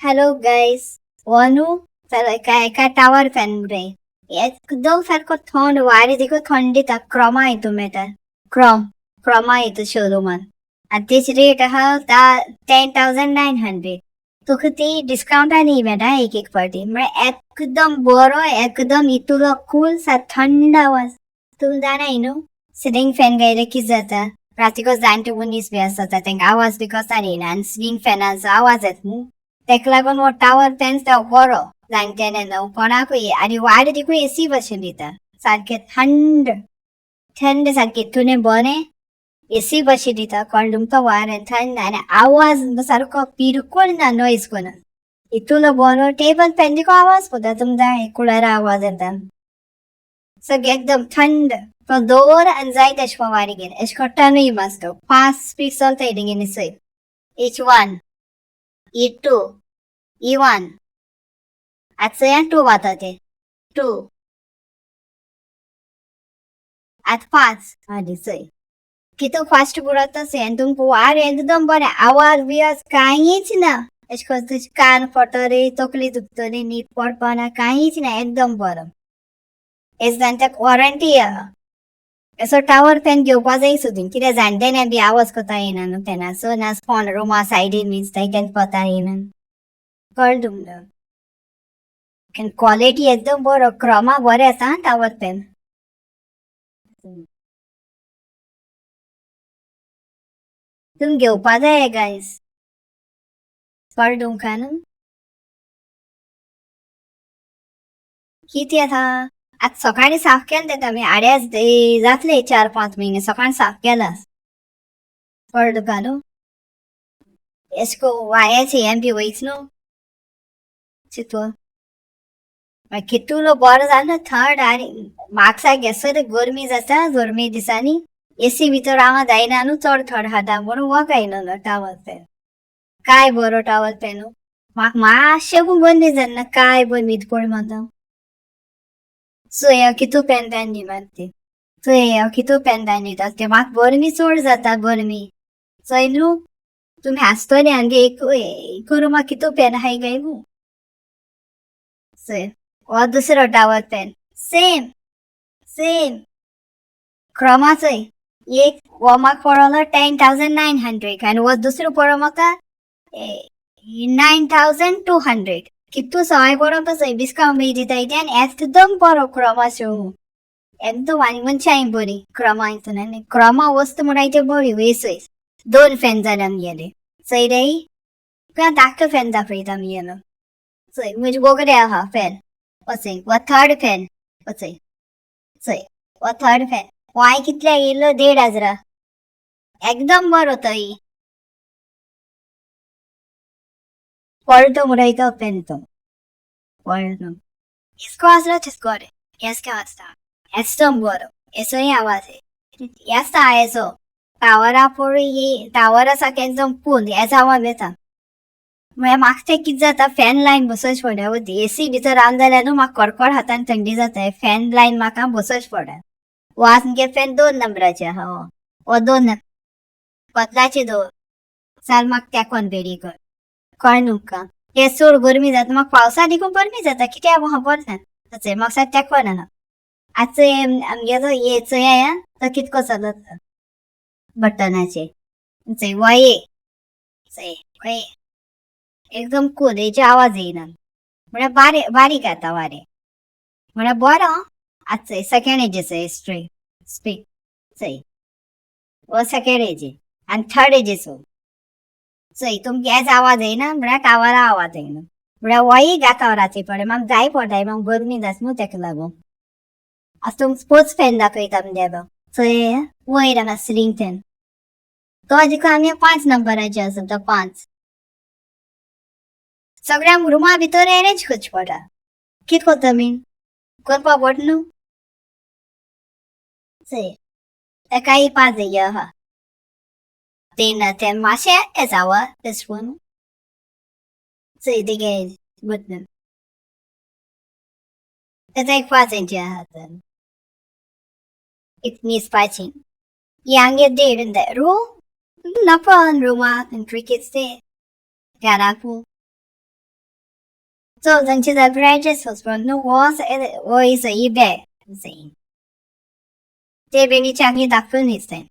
Hello guys वनू तर एका tower fan रे एकदम सारखो थंड वारी देखो थंडीत क्रोमा येतो मेळटा क्रोमा येतो शोरूमान आणि तेची रेट आहा 10,900 तुका ती डिस्काउंटान मेळटा एक एक पार्टी म्हणजे एकदम बरो एकदम इतुलो कूल सा थंड आवाज तुम जाणा न्हू सिलिंग फॅन गायले कित जाता रातीको जाणटे मनीस बी आसता तेंका आवाज बी कसो येना आनी सिलिंग फॅनाचो आवाज येता न्हू तेका लागून हो टावर फॅन बरो जाणटेले न्हू कोणाकूय आनी वारें देखून एसी भशेन दिता सारकें थंड थंड सारकें तुने बरें एसी भशेन दिता कोण तुमकां वारें थंड आनी आवाज सारको पिरकुल ना नॉयज कोना इतुलो बरो टेबल फॅन देखून आवाज पोता तुमकां कुलरा आवाज येता सगळें एकदम थंड तो दवर आनी जाय तशें वारें घेन अशें कोट्टानूय मास्तो 5 स्पीड चलता तेंगेनी सय H1 E2 E1 आता 2 वाता ते 2 आता 5 आधी सय किती फास्ट बुडत असे तुमकां वार एकदम बरें आवाज बिवाज काहीच ना अशें तुझे कान फटरे तकली दुखतली न्हीद पडपाना काहीच ना एकदम बरो हेच तांच्याक वॉरंटी आहा असो टावर फॅन घेवपा जाय सोदून कित्याक जाणटेल्या बी आवाज कोता येना न्हू तेन्ना सो ना फोन रुमा सायडीन बीन केन्ना कोता येना कळ्ळें तुमकां क्वालिटी एकदम बरो क्रोमा बरें आसा टावर फॅन तुम घेवपा जाय गायस कळ्ळें तुमकां न्हू किती आसा आज सकाळी साफ केलें तेका आमी आड्याच जातले 4-5 म्हयने सकाळी साफ केला कळ्ळें तुका न्हू एशको वायाचे हें बी वयच न्हू चिंतून कितूलो बरो जालो थंड आनी म्हाका सारकें सर गरमी जाता गरमी दिसांनी एसी भितर रावंक जायना न्हू चड थंड खाता म्हणून हो घायलो टावर फॅन काय बरो टावर फॅन म्हाका मातशें पूण बंद जायना काय बंद न्हीद पड म्हाका चोय कितू फॅन दी मारते चोय कितू फॅन दिता ते म्हाका गरमी चड जाता गरमी चोय न्हू तुमी आसतले हांगे एक रूमा कितू फॅन आहाय गाय न्हू चोय हो दुसरो टावर फॅन सेम सेम क्रोमाचोय एक हो म्हाका पडलो 10,900 आनी हो दुसरो पडलो म्हाका 9,200 कितू सवाय पडो तसोय डिस्काउंट बी दिता आनी एकदम बरो क्रोमा शो एकदम आनी मनशाय बरी क्रोमा हितून आनी क्रोमा वस्त म्हणून बरी वेसय 2 फॅन जाले आमगेले चोय रे तुका धाकटो फॅन दाखयता आमगेलो चोय म्हणजे बोगडे आहा फॅन वचय वो थर्ड फॅन वचय चोय वो थर्ड फॅन हो हांवें कितल्या येयल्लो 1,500 एकदम बरो तोय पळटो म्हणून फॅन तो पळटो इसको आसलो तिसको रे एसके वाजता एकदम बरो एसोय आवाज येता एसो टावरा पळय टावर आसा एकदम फूल हेचो आवाज येता म्हाका ते कितें जाता फॅन लायन बसोच पडा एसी भितर रावन जाल्यार न्हू म्हाका कडकड हातान थंडी जाता फॅन लायन म्हाका बसोच पडा वो आमगे फॅन 2 नंबराचे आहा हो 2 पतलाचे 2 चाल म्हाका तेकोन बेडी कर कळ्ळें तुमकां हे चड गरमी जाता म्हाका पावसा देखून गरमी जाता कित्याक खबर ना म्हाका सारकें तेकोन आहा आजचो आमगेलो ये चोय तो कितको चलता बटनाचे चोय वये चोय वये एकदम कूल हेचे आवाज येयना म्हळ्यार बारीक येता वारें म्हळ्यार बरो आजचो सेकंड हेजेचो स्ट्रे स्पीक चोय वो सेकंड हेजे आनी थर्ड हेजेचो चोय तुमगे हेच आवाज येयना म्हळ्यार टावरा आवाज येयना म्हळ्यार वय गाता राती पडे म्हाका जाय पडटाय म्हाका गरमी जाता न्हू तेका लागून आतां तुमकां स्पोर्ट्स फॅन दाखयता आमगेलो चोय वयर आहा सिलींग फॅन तो देखून आमगे 5 नंबराचे आसा तो 5 सगळ्यांक रुमा भितर अरेंज करचे पडटा कित कोत्ता बीन करपा पड न्हू चोय तेकाय 5 हेजे आहा ते मातशें येता आवाज तेश कोन चोय तेगे बटन तेचा एक 5 हेजे आहा तर it needs patching यांगे डेड रूम नपन रुमा क्रिकेट स्टे घराकू So then to the branches was from no was or is a ibe. Saying. They really changi da funisten.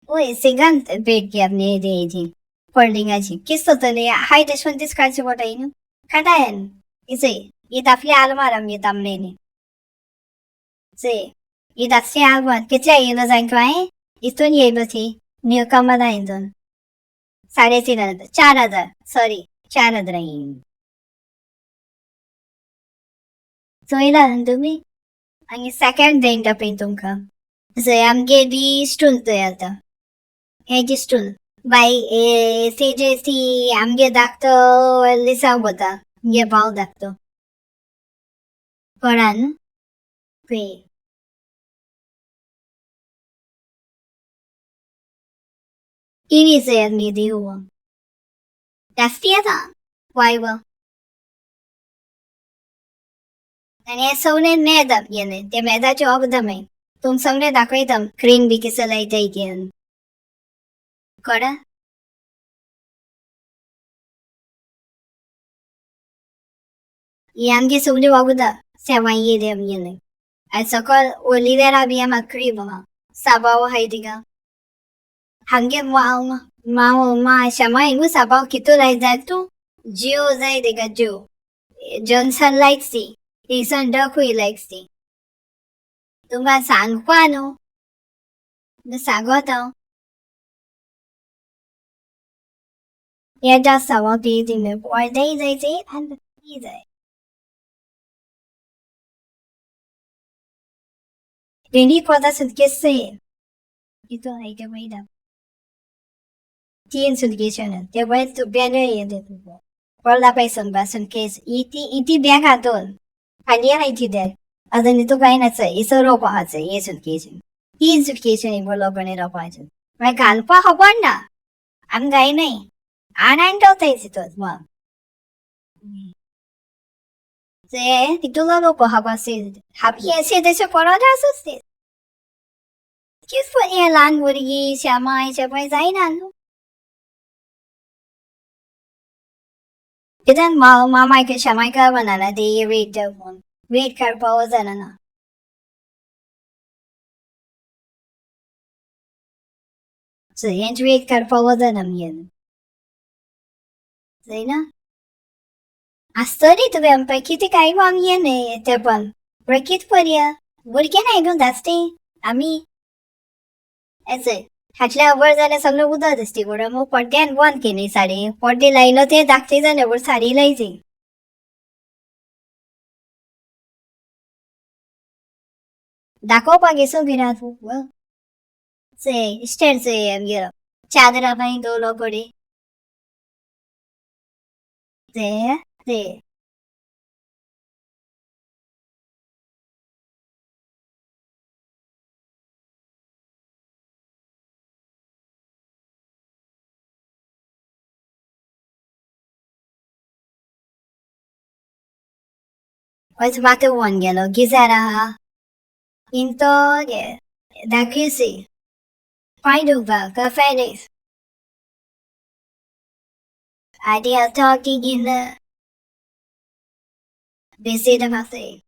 Oi, sigan big gap near the aging. Holding a chip. Kiss totally high dish on this country what I know. Kadayan. Is it? Itafi almaram yitamleni. Say. Itasi alwan. Kitcha in the Zankrai. Itun yebati. New Kamadindon. Saretin. Charada. Sorry. Charadrain. So ila me. Ang second day the pintunka. So I'm gedi stun to yata. Heji stun. By a CJC, amge dakto lisa bota. Ye bal dakto. Koran. Pray. Ini say ni diwa. Das theater. Why well? आणि सौने नेदम येने ते मेदाचे ऑगदमे तुम सौने दाखवैतम cream B किसलाई जाईकेन कोडा यांगे सौने वागुदा सेवाई ये देम येने सकाळ ओलिवेरा बियामा क्रीम साबाव हायदिगा hange ma shama ingu sabaw kito lai zatu Geo zai diga Geo Johnson likes the Jason Duckui likes the tunga san kwano the sagoto ya just sawa di me boy they and easy Dini kwada sutkese ito ay kamay Teen education, they went to banner in the people. Wala pa isang bason case, iti biya ka doon. Kanya iti del. Ada nito kaya na sa isa ro pa at sa education. Teen education ay wala pa nila pa dyan. May kalpa ka ba na? Ang gaya na eh. Anan daw tayo sito, ma. Say, ito lalo ko haba si happy and say this for others as this. Kiss for a land would ye shama siya pa zainan. Idan mama ke shamai ka banana de read the one. Read karpa was anana. So yent read karpa was anamian. Zaina? A study to them by kitty kaiwam yene tepan. Break for ya. What can I do that stay? Ami. As it. Hatchla words and some of the stigoramo for then one kidney sari, for the line of the doctors and ever sari lazy. Dako pagiso ginatu, well. Say, stand say, Europe. Chadra by do locody. There. What's matter one yellow gizara? Into the kissy. Find over, cafenis. Idea talking in the busy the messy.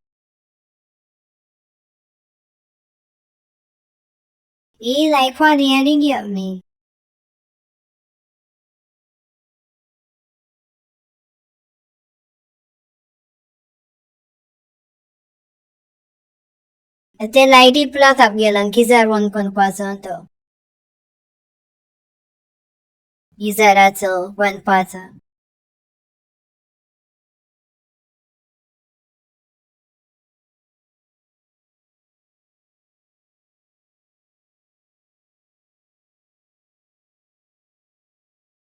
E like for the ending of me. The lady plot up yalang kizar one conquasanto. Izarato one pata.